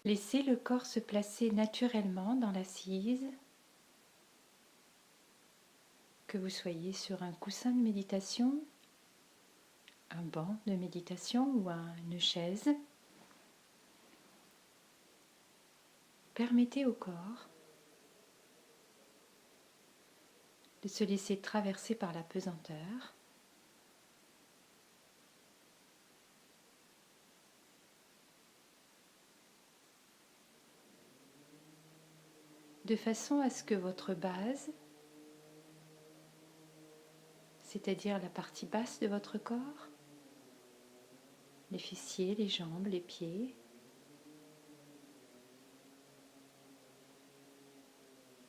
Laissez le corps se placer naturellement dans l'assise, que vous soyez sur un coussin de méditation, un banc de méditation ou une chaise. Permettez au corps de se laisser traverser par la pesanteur. De façon à ce que votre base, c'est-à-dire la partie basse de votre corps, les fessiers, les jambes, les pieds,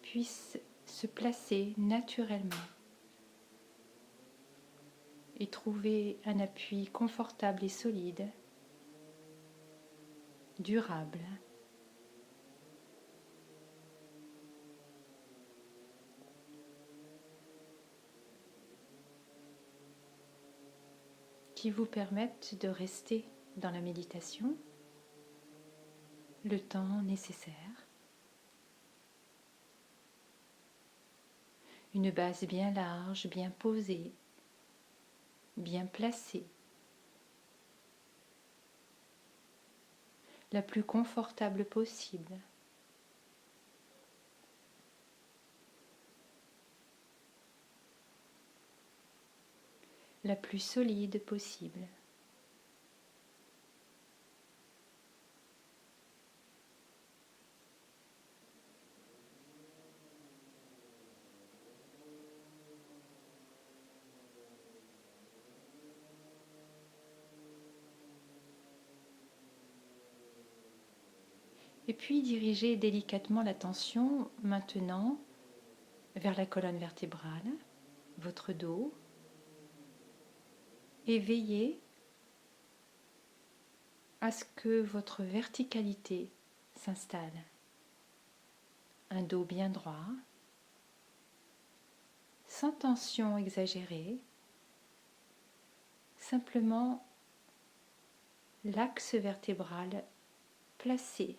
puisse se placer naturellement et trouver un appui confortable et solide, durable. Qui vous permettent de rester dans la méditation le temps nécessaire. Une base bien large, bien posée, bien placée, la plus confortable possible. La plus solide possible. Et puis dirigez délicatement l'attention maintenant vers la colonne vertébrale, votre dos, et veillez à ce que votre verticalité s'installe. Un dos bien droit, sans tension exagérée, simplement l'axe vertébral placé.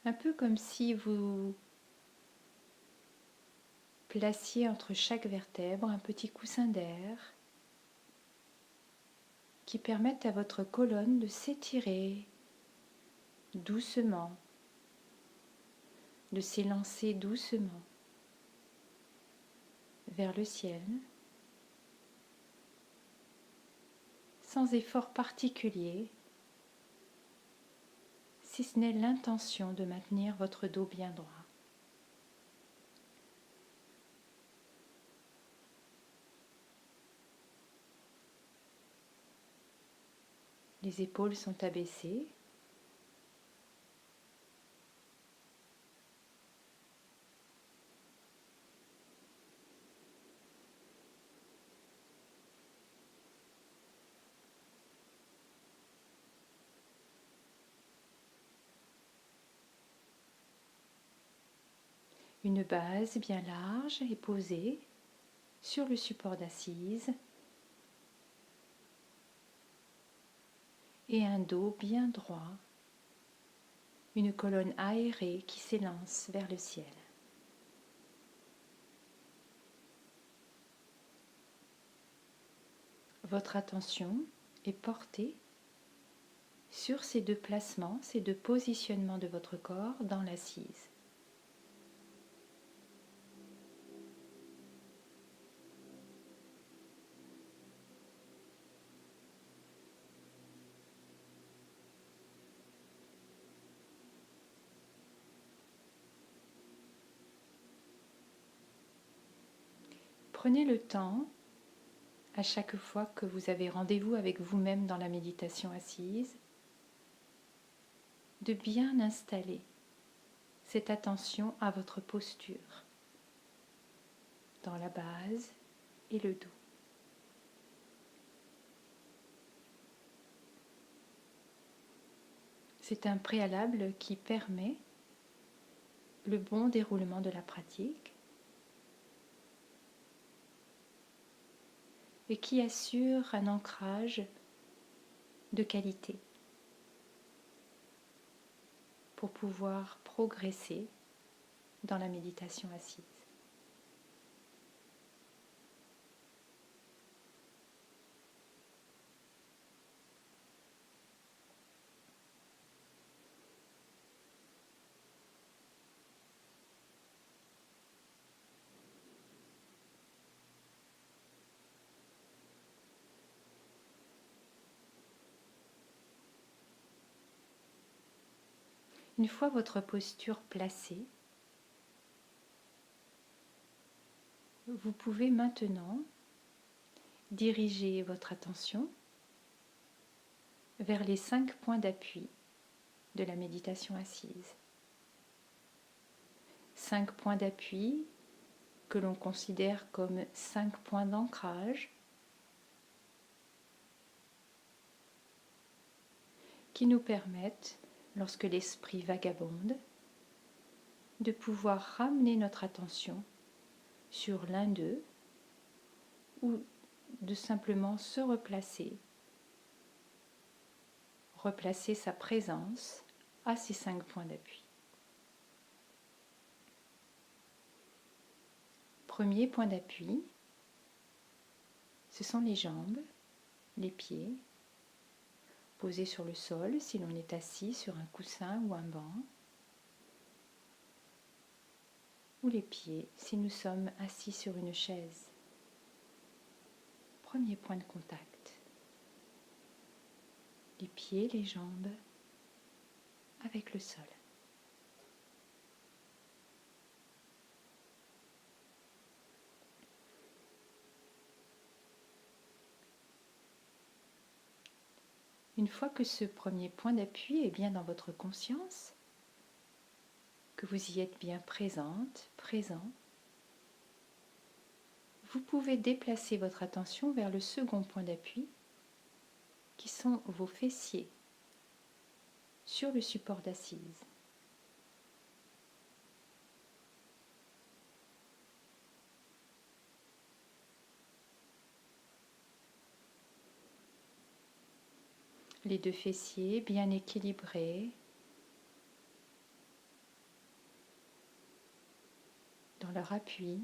Un peu comme si vous placiez entre chaque vertèbre un petit coussin d'air qui permette à votre colonne de s'étirer doucement, de s'élancer doucement vers le ciel, sans effort particulier, si ce n'est l'intention de maintenir votre dos bien droit. Les épaules sont abaissées. Une base bien large et posée sur le support d'assise et un dos bien droit, une colonne aérée qui s'élance vers le ciel. Votre attention est portée sur ces deux placements, ces deux positionnements de votre corps dans l'assise. Prenez le temps, à chaque fois que vous avez rendez-vous avec vous-même dans la méditation assise, de bien installer cette attention à votre posture, dans la base et le dos. C'est un préalable qui permet le bon déroulement de la pratique et qui assure un ancrage de qualité pour pouvoir progresser dans la méditation assise. Une fois votre posture placée, vous pouvez maintenant diriger votre attention vers les 5 points d'appui de la méditation assise. 5 points d'appui que l'on considère comme 5 points d'ancrage qui nous permettent, lorsque l'esprit vagabonde, de pouvoir ramener notre attention sur l'un d'eux ou de simplement se replacer sa présence à ces 5 points d'appui. Premier point d'appui, ce sont les jambes, les pieds, posés sur le sol si l'on est assis sur un coussin ou un banc, ou les pieds si nous sommes assis sur une chaise. Premier point de contact. Les pieds, les jambes avec le sol. Une fois que ce premier point d'appui est bien dans votre conscience, que vous y êtes bien présente, présent, vous pouvez déplacer votre attention vers le second point d'appui, qui sont vos fessiers sur le support d'assise. Les deux fessiers bien équilibrés dans leur appui,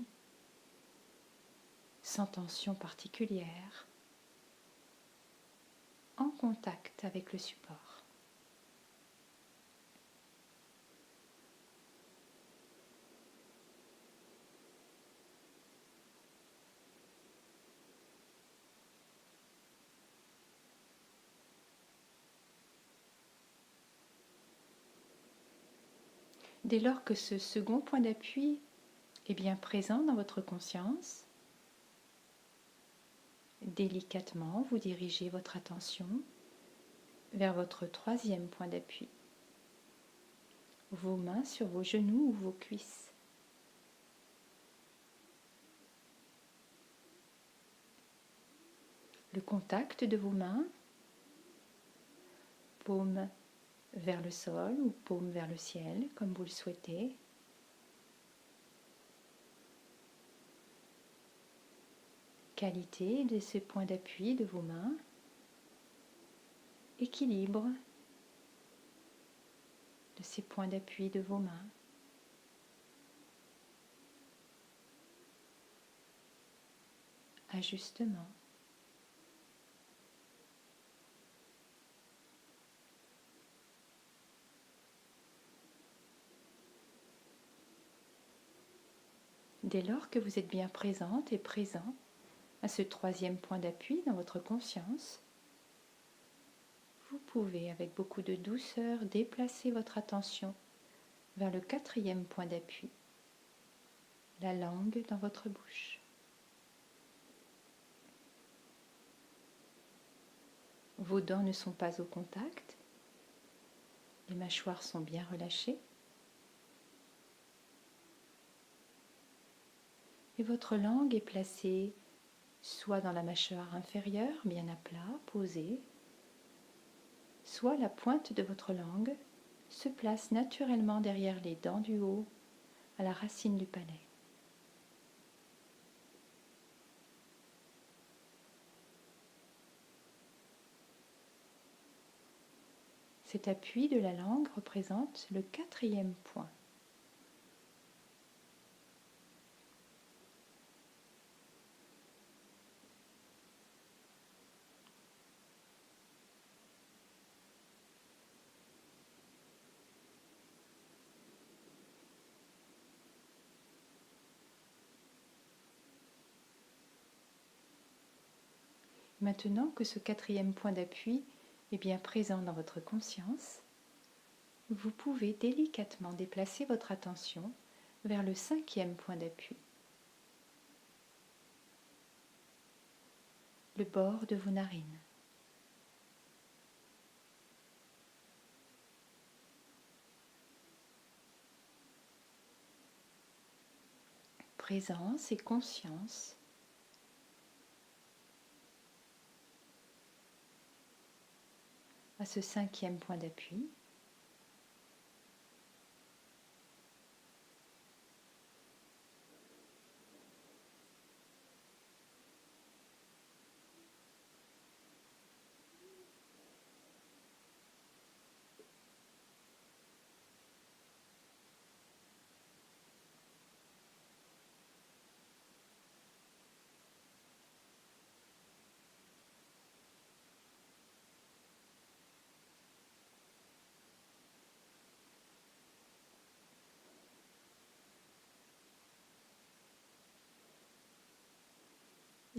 sans tension particulière, en contact avec le support. Dès lors que ce second point d'appui est bien présent dans votre conscience, délicatement, vous dirigez votre attention vers votre troisième point d'appui. Vos mains sur vos genoux ou vos cuisses. Le contact de vos mains, paume vers le sol ou paume vers le ciel, comme vous le souhaitez. Qualité de ces points d'appui de vos mains. Équilibre de ces points d'appui de vos mains. Ajustement. Dès lors que vous êtes bien présente et présent à ce troisième point d'appui dans votre conscience, vous pouvez avec beaucoup de douceur déplacer votre attention vers le quatrième point d'appui, la langue dans votre bouche. Vos dents ne sont pas au contact, les mâchoires sont bien relâchées et votre langue est placée soit dans la mâchoire inférieure, bien à plat, posée, soit la pointe de votre langue se place naturellement derrière les dents du haut, à la racine du palais. Cet appui de la langue représente le 4e point. Maintenant que ce 4e point d'appui est bien présent dans votre conscience, vous pouvez délicatement déplacer votre attention vers le 5e point d'appui, le bord de vos narines. Présence et conscience à ce 5e point d'appui.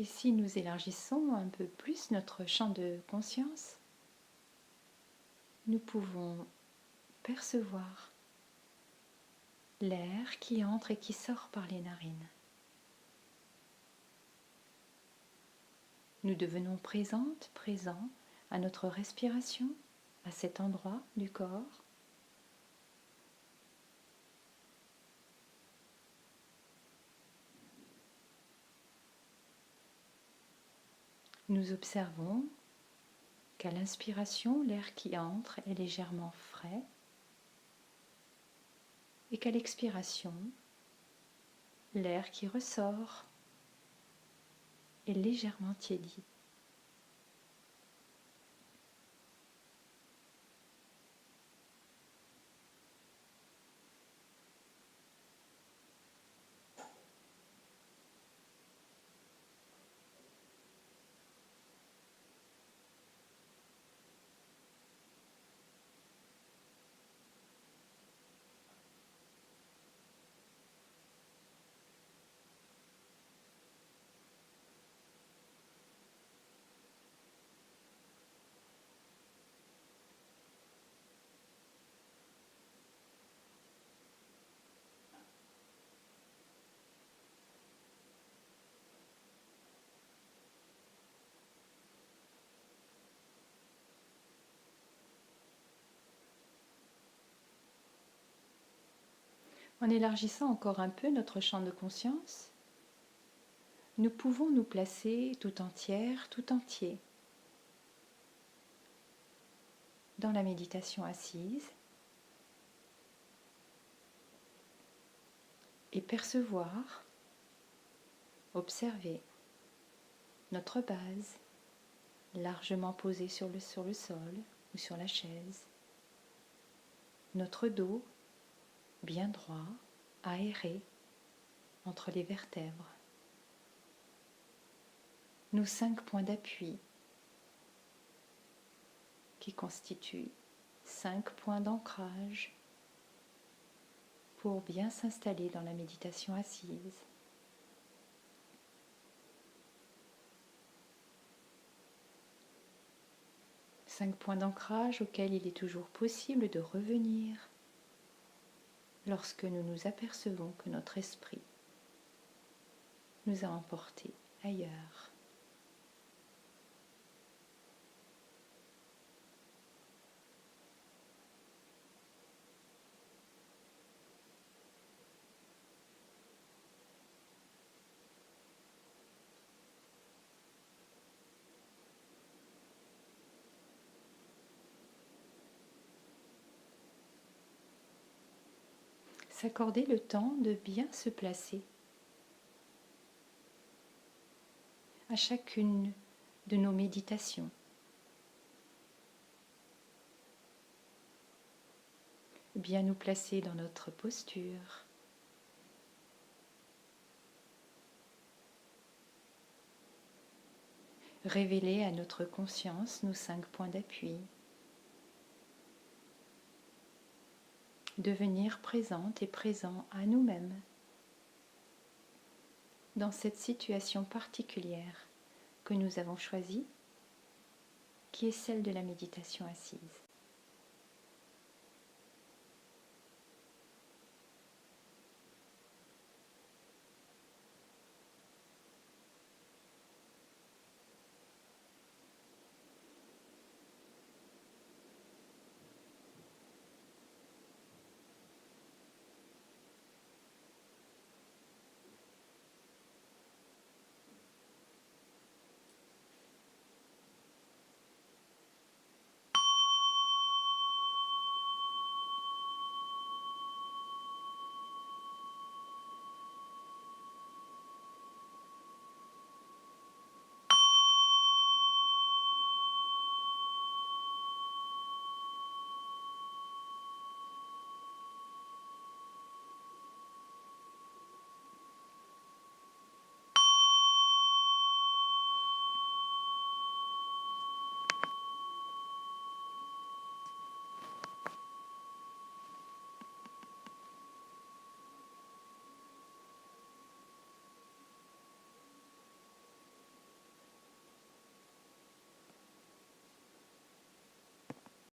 Et si nous élargissons un peu plus notre champ de conscience, nous pouvons percevoir l'air qui entre et qui sort par les narines. Nous devenons présents à notre respiration, à cet endroit du corps. Nous observons qu'à l'inspiration, l'air qui entre est légèrement frais et qu'à l'expiration, l'air qui ressort est légèrement tiédi. En élargissant encore un peu notre champ de conscience, nous pouvons nous placer tout entière, tout entier dans la méditation assise et percevoir, observer notre base largement posée sur le sol ou sur la chaise, notre dos bien droit, aéré entre les vertèbres, nos 5 points d'appui qui constituent 5 points d'ancrage pour bien s'installer dans la méditation assise. Cinq points d'ancrage auxquels il est toujours possible de revenir lorsque nous nous apercevons que notre esprit nous a emportés ailleurs. S'accorder le temps de bien se placer à chacune de nos méditations. bien nous placer dans notre posture. Révéler à notre conscience nos 5 points d'appui. Devenir présente et présent à nous-mêmes dans cette situation particulière que nous avons choisie, qui est celle de la méditation assise.